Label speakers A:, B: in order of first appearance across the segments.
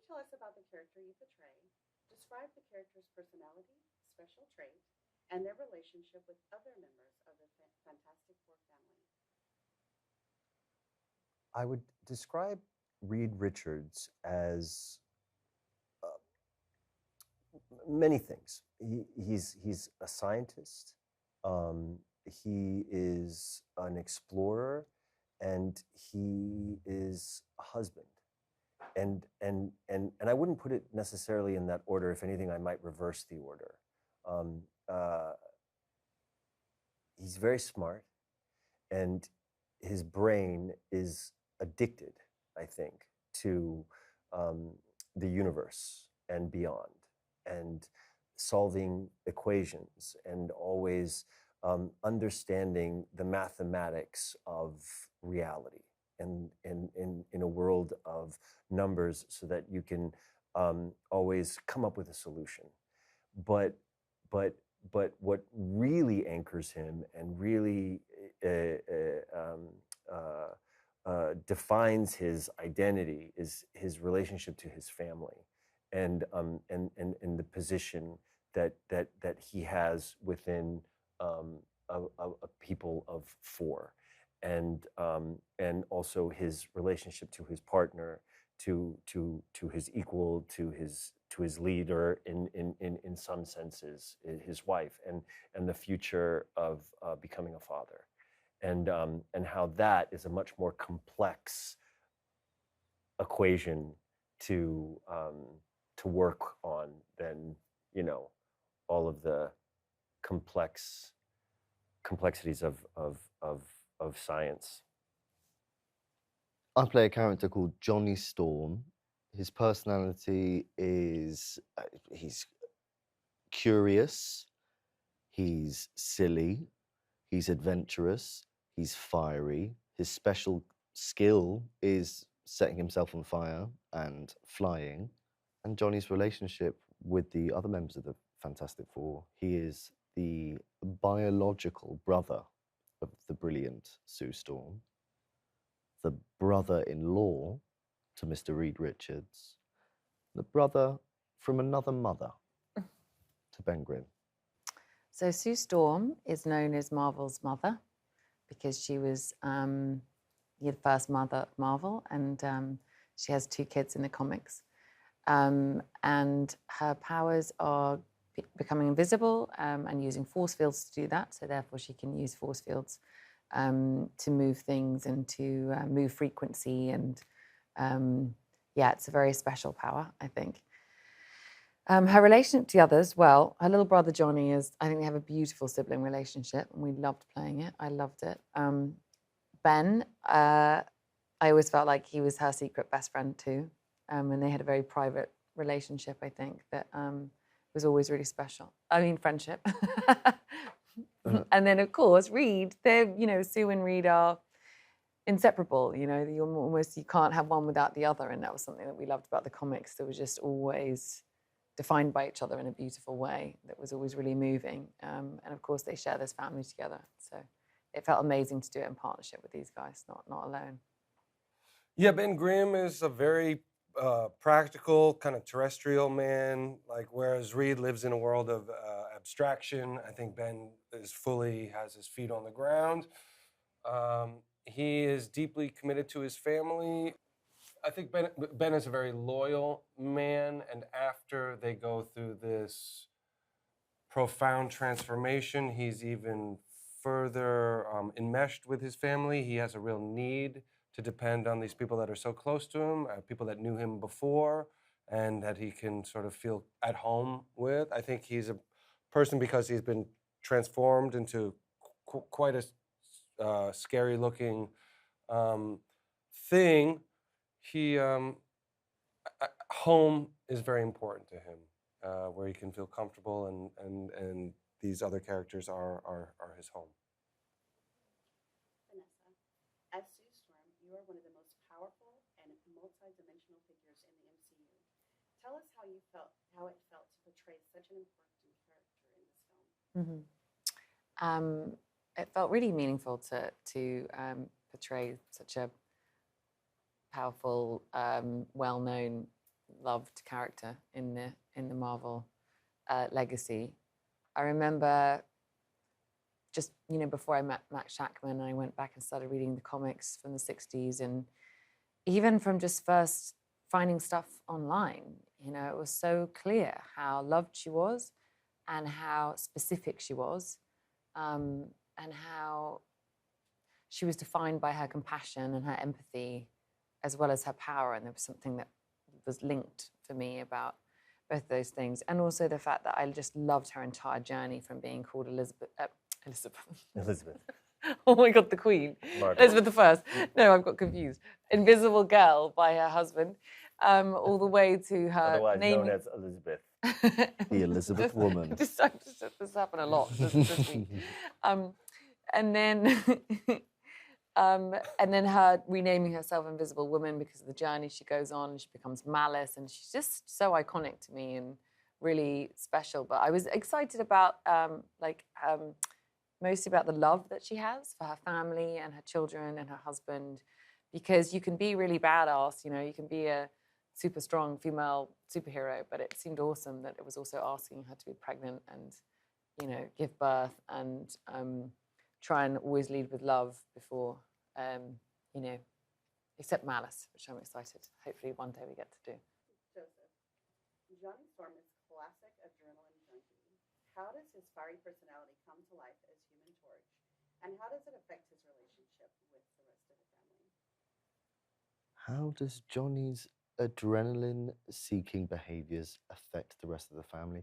A: tell us about the character you portray? Describe the character's personality, special trait, and their relationship with other members of the Fantastic Four family.
B: I would describe Reed Richards as many things. He's a scientist. He is an explorer, and he is a husband. And I wouldn't put it necessarily in that order. If anything, I might reverse the order. He's very smart, and his brain is addicted, I think, to the universe and beyond, and solving equations, and always understanding the mathematics of reality, and in a world of numbers, so that you can always come up with a solution. But what really anchors him and really defines his identity is his relationship to his family, and the position that he has within a people of four, and also his relationship to his partner, to his equal, to his leader, in some senses, his wife, and the future of becoming a father, and how that is a much more complex equation to work on than all of the complexities of science.
C: I play a character called Johnny Storm. His personality is he's curious, he's silly, he's adventurous, he's fiery. His special skill is setting himself on fire and flying. And Johnny's relationship with the other members of the Fantastic Four, he is the biological brother of the brilliant Sue Storm, the brother-in-law to Mr. Reed Richards, the brother from another mother to Ben Grimm.
D: So Sue Storm is known as Marvel's mother because she was the first mother of Marvel, and she has 2 kids in the comics. And her powers are becoming invisible and using force fields to do that. So therefore she can use force fields to move things and to move frequency. And yeah, it's a very special power, I think. Her relationship to the others, well, her little brother Johnny I think they have a beautiful sibling relationship, and we loved playing it. I loved it. Ben, I always felt like he was her secret best friend too. And they had a very private relationship, I think, that was always really special. I mean, friendship. And then, of course, Reed, Sue and Reed are inseparable. You can't have one without the other. And that was something that we loved about the comics. That was just always defined by each other in a beautiful way that was always really moving. And of course, they share this family together. So it felt amazing to do it in partnership with these guys, not alone.
E: Yeah, Ben Grimm is a very practical, kind of terrestrial man, whereas Reed lives in a world of abstraction. I think Ben has his feet on the ground. He is deeply committed to his family. I think Ben is a very loyal man, and after they go through this profound transformation, he's even further enmeshed with his family. He has a real need to depend on these people that are so close to him, people that knew him before, and that he can sort of feel at home with. I think he's a person, because he's been transformed into quite a scary-looking thing. Home is very important to him, where he can feel comfortable, and these other characters are his home.
A: Vanessa, as Sue Storm, you are one of the most powerful and multi-dimensional figures in the MCU. Tell us how it felt to portray such an important character in this film.
D: Mm-hmm. It felt really meaningful to portray such a powerful, well-known loved character in the Marvel legacy. I remember just, before I met Matt Shackman, I went back and started reading the comics from the 60s, and even from just first finding stuff online, it was so clear how loved she was and how specific she was, and how she was defined by her compassion and her empathy as well as her power. And there was something that was linked for me about both those things. And also the fact that I just loved her entire journey from being called Elizabeth. Oh my God, the Queen.
B: Margaret.
D: Elizabeth I. No, I've got confused. Invisible Girl by her husband, all the way to her
B: Otherwise
D: naming...
B: known as Elizabeth.
C: The Elizabeth woman.
D: This happened a lot this week. And then her renaming herself Invisible Woman because of the journey she goes on, and she becomes Malice, and she's just so iconic to me and really special. But I was excited about mostly about the love that she has for her family and her children and her husband, because you can be really badass, you can be a super strong female superhero, but it seemed awesome that it was also asking her to be pregnant and, give birth and try and always lead with love before, except Malice, which I'm excited. Hopefully one day we get to do.
A: Joseph, Johnny Storm is classic adrenaline junkie. How does his fiery personality come to life as Human Torch, and how does it affect his relationship with the rest of the family?
C: How does Johnny's adrenaline-seeking behaviors affect the rest of the family?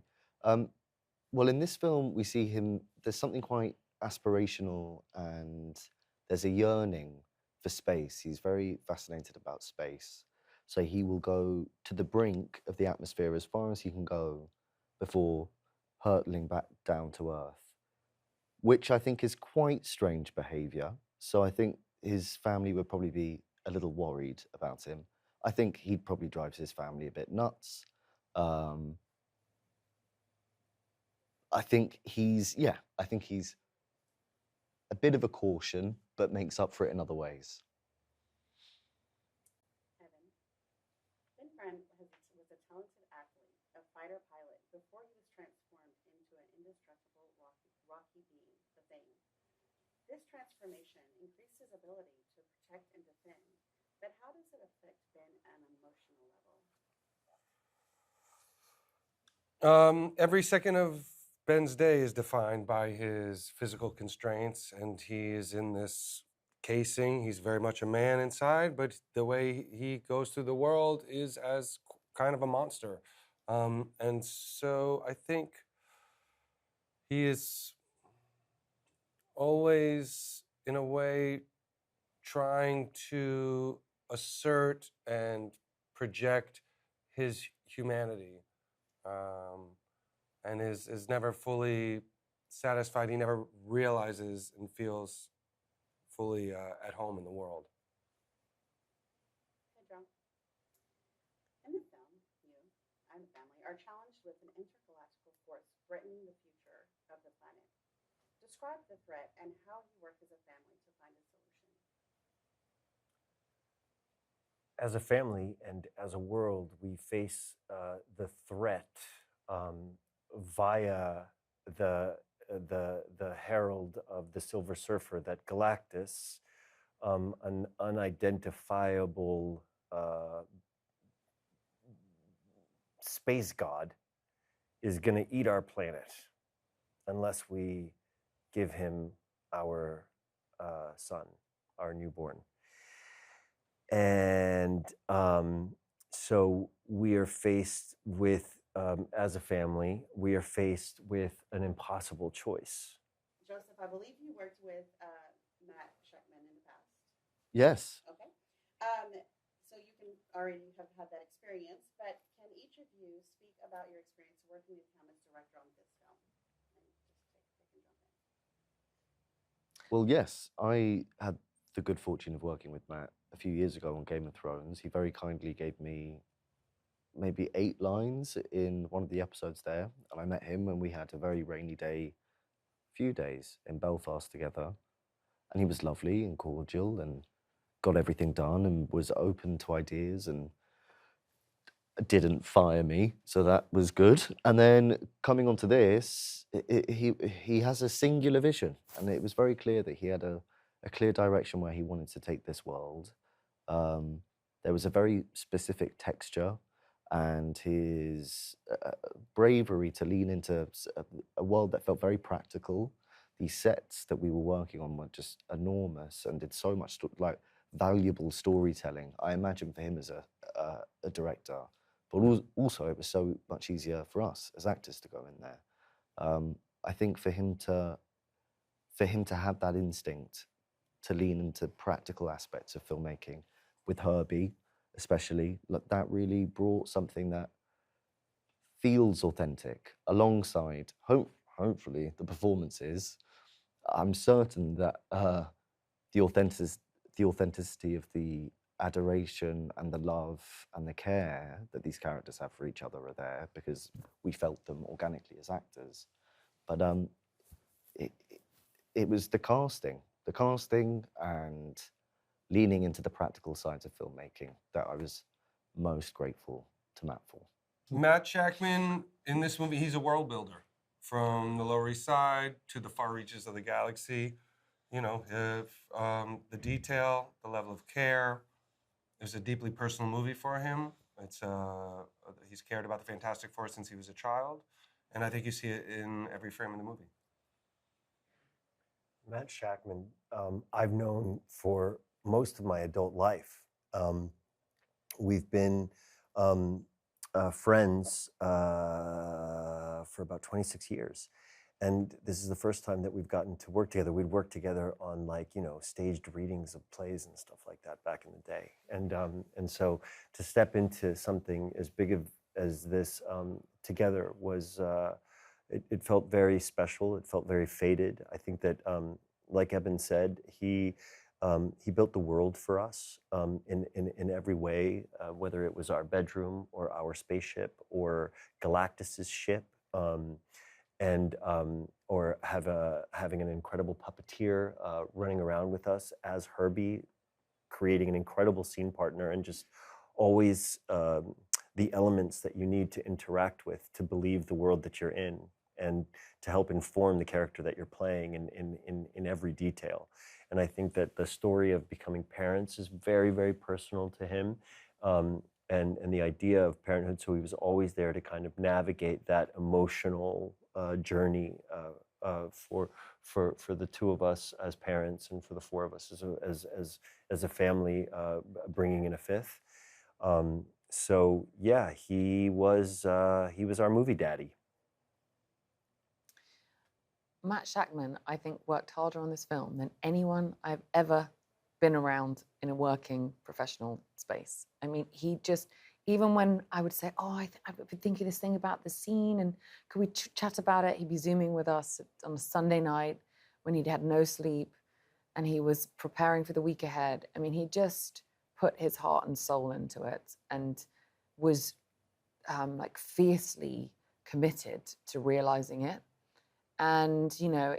C: Well, in this film, we see him, there's something quite aspirational, and there's a yearning for space. He's very fascinated about space. So he will go to the brink of the atmosphere as far as he can go before hurtling back down to Earth, which I think is quite strange behavior. So I think his family would probably be a little worried about him. I think he probably drives his family a bit nuts. I think he's a bit of a caution, but makes up for it in other ways.
A: Evan, Ben Friend was a talented athlete, a fighter pilot, before he was transformed into an indestructible rocky being, the Thing. This transformation increased his ability to protect and defend, but how does it affect Ben on an emotional level?
E: Every second of Ben's day is defined by his physical constraints, and he is in this casing. He's very much a man inside, but the way he goes through the world is as kind of a monster. And so I think he is always, in a way, trying to assert and project his humanity. And is never fully satisfied. He never realizes and feels fully at home in the world.
A: Pedro, in the film, you and the family are challenged with an intergalactical force threatening the future of the planet. Describe the threat and how you work as a family to find a solution.
B: As a family and as a world, we face the threat via the herald of the Silver Surfer that Galactus, an unidentifiable space god, is going to eat our planet unless we give him our son, our newborn. And so we are faced with, as a family, we are faced with an impossible choice.
A: Joseph, I believe you worked with Matt Shackman in the past.
C: Yes.
A: Okay. So you can already have had that experience, but can each of you speak about your experience working with him as director on this film? And just take and jump in.
C: Well, yes, I had the good fortune of working with Matt a few years ago on Game of Thrones. He very kindly gave me maybe 8 lines in one of the episodes there, and I met him when we had a very rainy day, few days in Belfast together, and he was lovely and cordial and got everything done and was open to ideas. And didn't fire me, so that was good. And then coming onto this, he has a singular vision, and it was very clear that he had a clear direction where he wanted to take this world. There was a very specific texture, and his bravery to lean into a world that felt very practical. These sets that we were working on were just enormous and did so much like valuable storytelling. I imagine for him as a director, but also it was so much easier for us as actors to go in there. I think for him to have that instinct to lean into practical aspects of filmmaking with Herbie, especially, that really brought something that feels authentic alongside, hopefully, the performances. I'm certain that the authenticity of the adoration and the love and the care that these characters have for each other are there because we felt them organically as actors. But it was the casting and leaning into the practical sides of filmmaking that I was most grateful to Matt for.
E: Matt Shakman, in this movie, he's a world builder. From the Lower East Side to the far reaches of the galaxy. You know, the detail, the level of care. It was a deeply personal movie for him. He's cared about the Fantastic Four since he was a child. And I think you see it in every frame of the movie.
B: Matt Shakman, I've known for most of my adult life. We've been friends for about 26 years. And this is the first time that we've gotten to work together. We'd worked together on staged readings of plays and stuff like that back in the day. And so to step into something as big as this together was, it felt very special. It felt very fated. I think that, like Ebon said, he built the world for us in every way, whether it was our bedroom or our spaceship or Galactus's ship, or having an incredible puppeteer running around with us as Herbie, creating an incredible scene partner, and just always the elements that you need to interact with to believe the world that you're in and to help inform the character that you're playing in every detail. And I think that the story of becoming parents is very, very personal to him. And the idea of parenthood, so he was always there to kind of navigate that emotional journey for the two of us as parents and for the four of us as a family, bringing in a fifth. So yeah, he was our movie daddy.
D: Matt Shakman, I think, worked harder on this film than anyone I've ever been around in a working professional space. I mean, he just, even when I would say, I've been thinking this thing about the scene and could we chat about it? He'd be Zooming with us on a Sunday night when he'd had no sleep and he was preparing for the week ahead. I mean, he just put his heart and soul into it and was fiercely committed to realizing it. And, you know,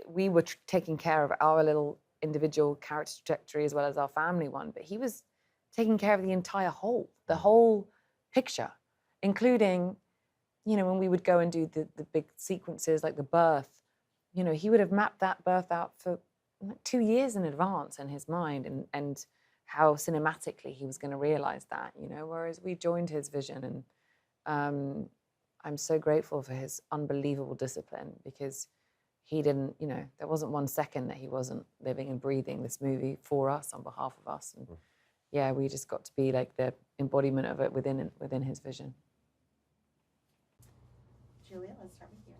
D: we were taking care of our little individual character trajectory as well as our family one, but he was taking care of the entire whole, the whole picture, including, you know, when we would go and do the big sequences like the birth, you know, he would have mapped that birth out for 2 years in advance in his mind and how cinematically he was going to realize that, you know, whereas we joined his vision. And I'm so grateful for his unbelievable discipline because he didn't, you know, there wasn't 1 second that he wasn't living and breathing this movie for us, on behalf of us. And yeah, we just got to be like the embodiment of it within his vision.
A: Julia, let's start with you.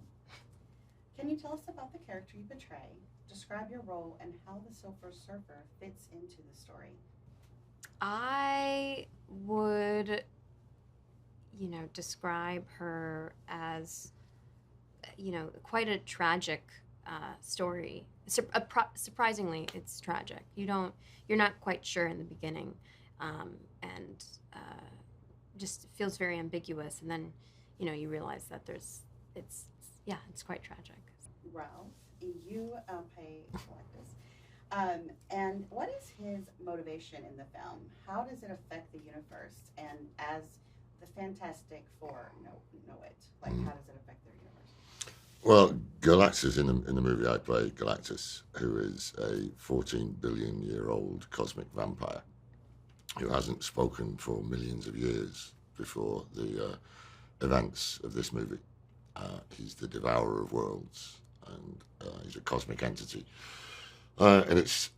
A: Can you tell us about the character you portray? Describe your role and how the Silver Surfer fits into the story.
F: I would, you know, describe her as, you know, quite a tragic story. Surprisingly, it's tragic. You're not quite sure in the beginning, and just feels very ambiguous. And then, you know, you realize that it's quite tragic.
A: Ralph, you play Galactus. And what is his motivation in the film? How does it affect the universe? And as the Fantastic Four know it? Like, how does it affect their universe?
G: Well, Galactus in the movie I play Galactus, who is a 14 billion year old cosmic vampire who hasn't spoken for millions of years before the events of this movie. He's the devourer of worlds, and he's a cosmic entity. And it's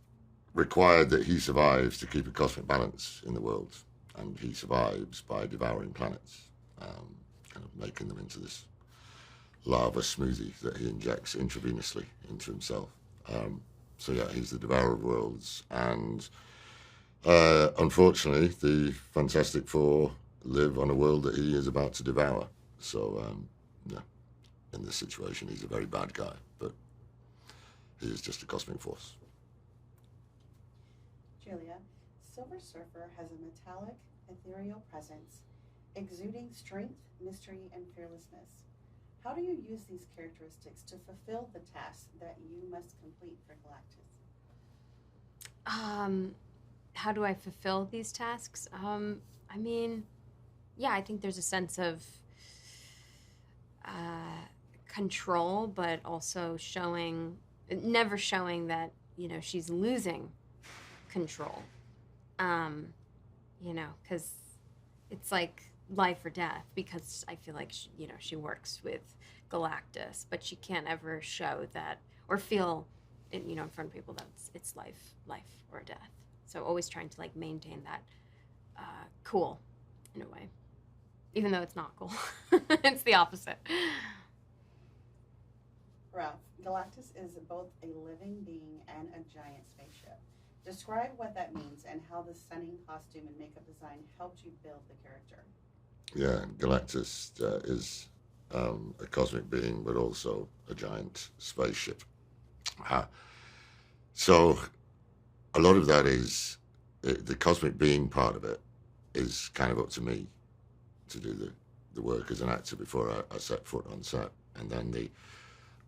G: required that he survives to keep a cosmic balance in the world. And he survives by devouring planets, kind of making them into this lava smoothie that he injects intravenously into himself. So yeah, he's the devourer of worlds. And unfortunately, the Fantastic Four live on a world that he is about to devour. So yeah, in this situation, he's a very bad guy, but he is just a cosmic force.
A: Julia, Silver Surfer has a metallic, ethereal presence, exuding strength, mystery, and fearlessness. How do you use these characteristics to fulfill the tasks that you must complete for Galactus?
F: How do I fulfill these tasks? I mean, yeah, I think there's a sense of control, but also never showing that, she's losing control. Because it's like life or death, because I feel like she works with Galactus, but she can't ever show that or feel in front of people that it's life or death. So always trying to like maintain that cool in a way, even though it's not cool. It's the opposite.
A: Ralph, Galactus is both a living being and a giant spaceship. Describe what that means and how the stunning costume and makeup design helped you build the character.
G: Yeah, Galactus is a cosmic being, but also a giant spaceship. So a lot of that is, the cosmic being part of it is kind of up to me to do the work as an actor before I set foot on set. And then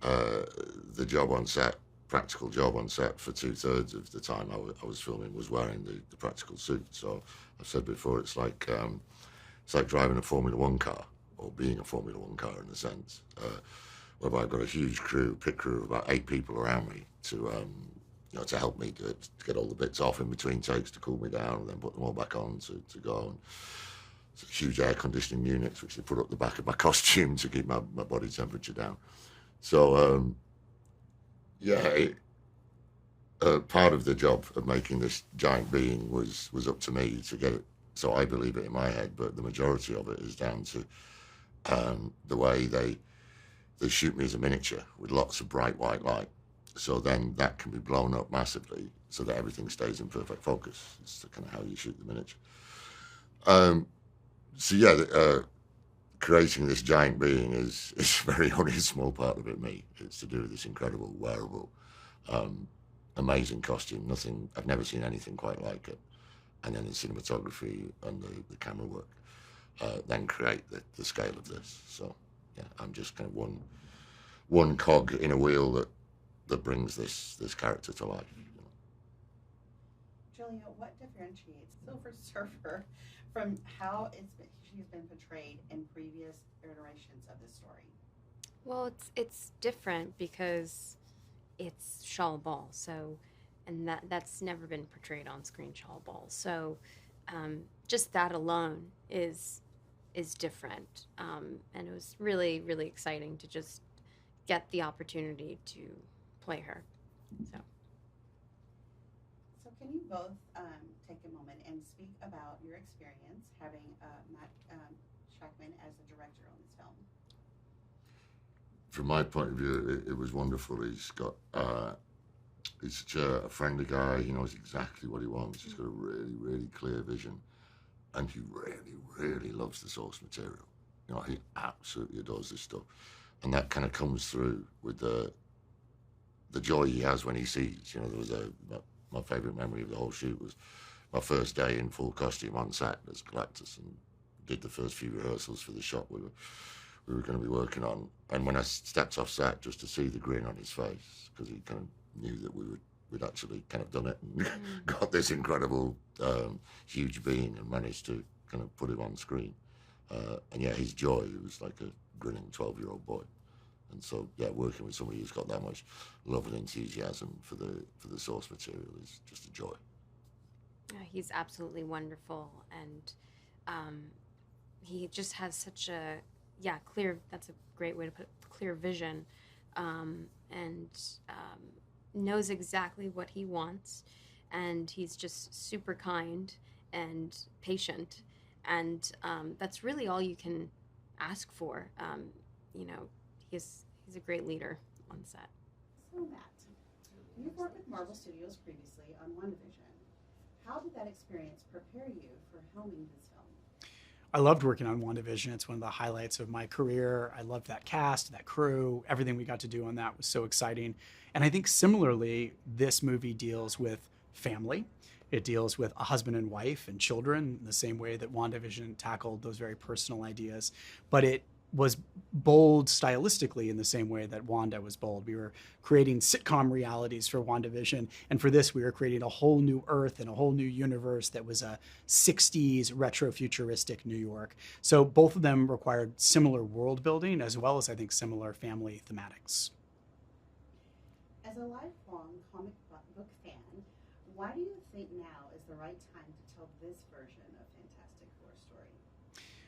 G: the job on set, practical job on set for 2/3 of the time I was filming was wearing the practical suit. So I've said before, it's like driving a Formula One car, or being a Formula One car in a sense, whereby I've got a huge pit crew of about 8 people around me to help me to get all the bits off in between takes, to cool me down, and then put them all back on to go. And it's huge air conditioning units which they put up the back of my costume to keep my body temperature down. So part of the job of making this giant being was up to me to get it. So I believe it in my head, but the majority of it is down to the way they shoot me as a miniature with lots of bright white light. So then that can be blown up massively so that everything stays in perfect focus. It's kind of how you shoot the miniature. Creating this giant being is very only a small part of it, me. It's to do with this incredible, wearable, amazing costume. I've never seen anything quite like it. And then the cinematography and the camera work then create the scale of this. So yeah, I'm just kind of one cog in a wheel that brings this character to life.
A: Julia, what differentiates Silver Surfer from how she's been portrayed in previous iterations of the story?
F: Well, it's different because it's Shaw Ball, and that's never been portrayed on screen, Shaw Ball. So just that alone is different, and it was really, really exciting to just get the opportunity to play her.
A: So can you both take a moment and speak about your experience having Matt Shakman as the director on this film?
G: From my point of view, it was wonderful. He's such a friendly guy. He knows exactly what he wants. He's got a really, really clear vision. And he really, really loves the source material. He absolutely adores this stuff. And that kind of comes through with the joy he has when he sees. There was my favourite memory of the whole shoot was my first day in full costume on set as Galactus, and did the first few rehearsals for the shot we were going to be working on. And when I stepped off set, just to see the grin on his face, because he kind of knew that we'd actually kind of done it and got this incredible, huge being and managed to kind of put him on screen. And yeah, his joy, he was like a grinning 12-year-old boy. And so, yeah, working with somebody who's got that much love and enthusiasm for the source material is just a joy.
F: He's absolutely wonderful, and he just has such a clear. That's a great way to put it. Clear vision, and knows exactly what he wants, and he's just super kind and patient, and that's really all you can ask for. He's a great leader on set.
A: So Matt, you've worked with Marvel Studios previously on WandaVision. How did that experience prepare you for helming this film?
H: I loved working on WandaVision. It's one of the highlights of my career. I loved that cast, that crew, everything we got to do on that was so exciting. And I think similarly, this movie deals with family. It deals with a husband and wife and children in the same way that WandaVision tackled those very personal ideas. But it was bold stylistically in the same way that Wanda was bold. We were creating sitcom realities for WandaVision, and for this we were creating a whole new Earth and a whole new universe that was a 60s retro-futuristic New York. So both of them required similar world building as well as, I think, similar family thematics.
A: As a lifelong comic book fan, why do you think now is the right time to tell this version of Fantastic Four story?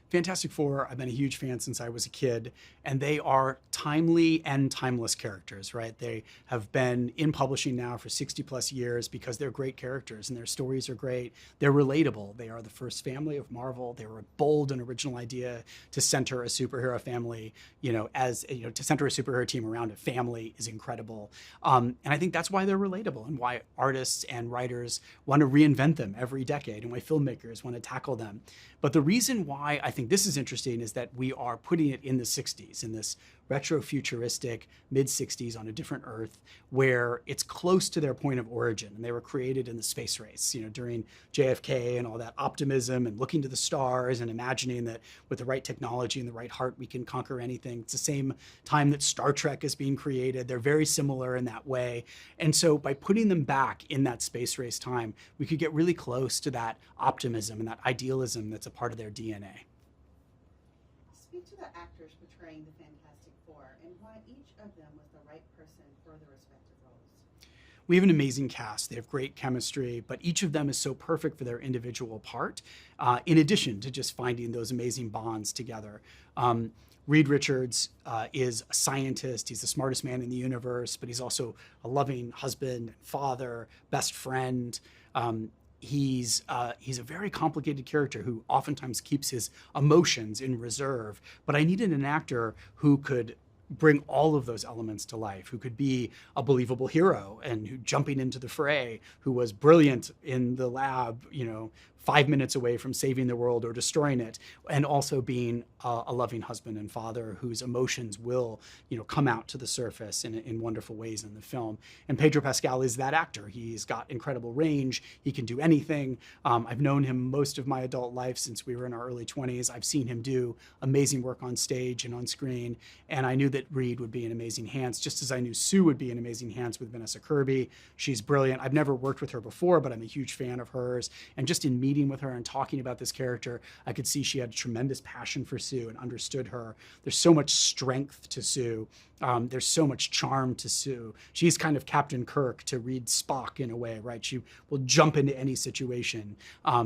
H: Fantastic Four, I've been a huge fan since I was a kid, and they are timely and timeless characters, right? They have been in publishing now for 60 plus years because they're great characters and their stories are great. They're relatable. They are the first family of Marvel. They were a bold and original idea to center a superhero family, to center a superhero team around a family is incredible. And I think that's why they're relatable and why artists and writers want to reinvent them every decade and why filmmakers want to tackle them. But the reason why I think this is interesting is that we are putting it in the 60s, in this retro-futuristic mid-60s on a different Earth where it's close to their point of origin. And they were created in the space race, during JFK and all that optimism and looking to the stars and imagining that with the right technology and the right heart, we can conquer anything. It's the same time that Star Trek is being created. They're very similar in that way. And so by putting them back in that space race time, we could get really close to that optimism and that idealism that's a part of their DNA.
A: Speak to the actors portraying the Fantastic Four and why each of them was the right person for the respective roles.
H: We have an amazing cast. They have great chemistry, but each of them is so perfect for their individual part, in addition to just finding those amazing bonds together. Reed Richards is a scientist. He's the smartest man in the universe, but he's also a loving husband, father, best friend. He's a very complicated character who oftentimes keeps his emotions in reserve. But I needed an actor who could bring all of those elements to life, who could be a believable hero and who jumping into the fray, who was brilliant in the lab, 5 minutes away from saving the world or destroying it, and also being a loving husband and father whose emotions will, come out to the surface in wonderful ways in the film. And Pedro Pascal is that actor. He's got incredible range. He can do anything. I've known him most of my adult life since we were in our early 20s. I've seen him do amazing work on stage and on screen, and I knew that Reed would be in amazing hands, just as I knew Sue would be in amazing hands with Vanessa Kirby. She's brilliant. I've never worked with her before, but I'm a huge fan of hers. And just in meeting with her and talking about this character, I could see she had a tremendous passion for Sue and understood her. There's so much strength to Sue. There's so much charm to Sue. She's kind of Captain Kirk to Reed Spock in a way, right? She will jump into any situation.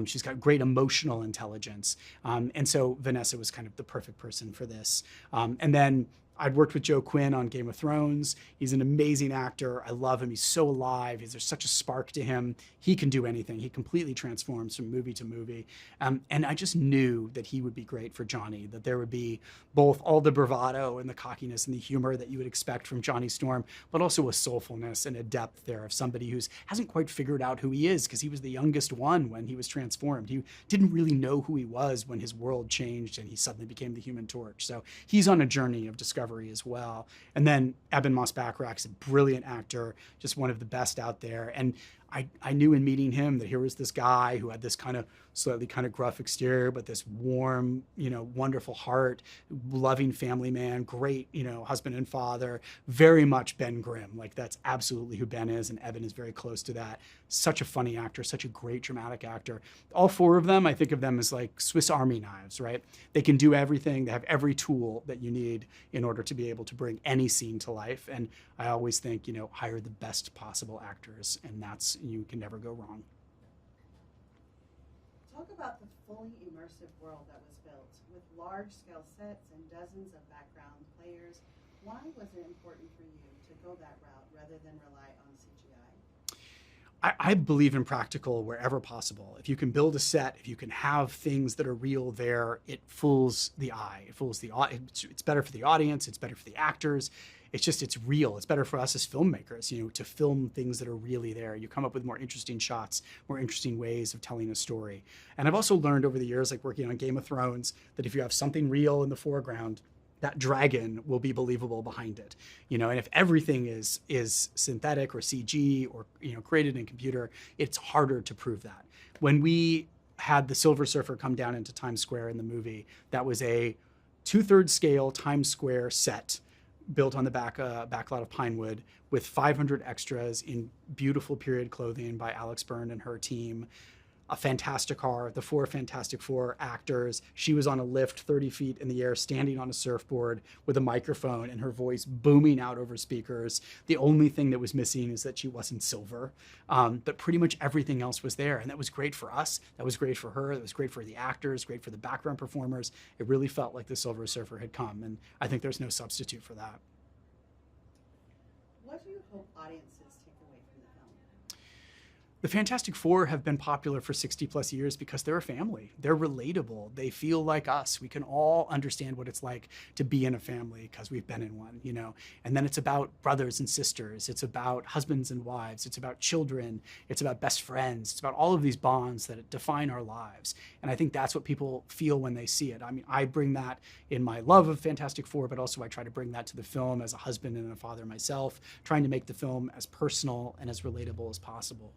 H: She's got great emotional intelligence. And so Vanessa was kind of the perfect person for this. And then I'd worked with Joe Quinn on Game of Thrones. He's an amazing actor. I love him. He's so alive. There's such a spark to him. He can do anything. He completely transforms from movie to movie. And I just knew that he would be great for Johnny, that there would be both all the bravado and the cockiness and the humor that you would expect from Johnny Storm, but also a soulfulness and a depth there of somebody who hasn't quite figured out who he is because he was the youngest one when he was transformed. He didn't really know who he was when his world changed and he suddenly became the Human Torch. So he's on a journey of discovery as well. And then Ebon Moss-Bachrach is a brilliant actor, just one of the best out there. And I knew in meeting him that here was this guy who had this kind of slightly kind of gruff exterior, but this warm, wonderful heart, loving family man, great, husband and father, very much Ben Grimm. Like that's absolutely who Ben is, and Ebon is very close to that. Such a funny actor, such a great dramatic actor. All four of them, I think of them as like Swiss Army knives, right? They can do everything. They have every tool that you need in order to be able to bring any scene to life. And I always think, hire the best possible actors, and you can never go wrong.
A: Talk about the fully immersive world that was built with large-scale sets and dozens of background players. Why was it important for you to go that route rather than rely on CGI?
H: I believe in practical wherever possible. If you can build a set, if you can have things that are real there, it fools the eye. It's better for the audience. It's better for the actors. It's real. It's better for us as filmmakers, to film things that are really there. You come up with more interesting shots, more interesting ways of telling a story. And I've also learned over the years, like working on Game of Thrones, that if you have something real in the foreground, that dragon will be believable behind it. And if everything is synthetic or CG or created in computer, it's harder to prove that. When we had the Silver Surfer come down into Times Square in the movie, that was a 2/3 scale Times Square set built on the backlot of Pinewood with 500 extras in beautiful period clothing by Alex Byrne and her team. A Fantastic Car, the 4 Fantastic Four actors. She was on a lift 30 feet in the air, standing on a surfboard with a microphone and her voice booming out over speakers. The only thing that was missing is that she wasn't silver. But pretty much everything else was there. And that was great for us. That was great for her. That was great for the actors, great for the background performers. It really felt like the Silver Surfer had come. And I think there's no substitute for that.
A: What do you hope audiences take away from the film?
H: The Fantastic Four have been popular for 60 plus years because they're a family. They're relatable. They feel like us. We can all understand what it's like to be in a family because we've been in one, And then it's about brothers and sisters. It's about husbands and wives. It's about children. It's about best friends. It's about all of these bonds that define our lives. And I think that's what people feel when they see it. I mean, I bring that in my love of Fantastic Four, but also I try to bring that to the film as a husband and a father myself, trying to make the film as personal and as relatable as possible.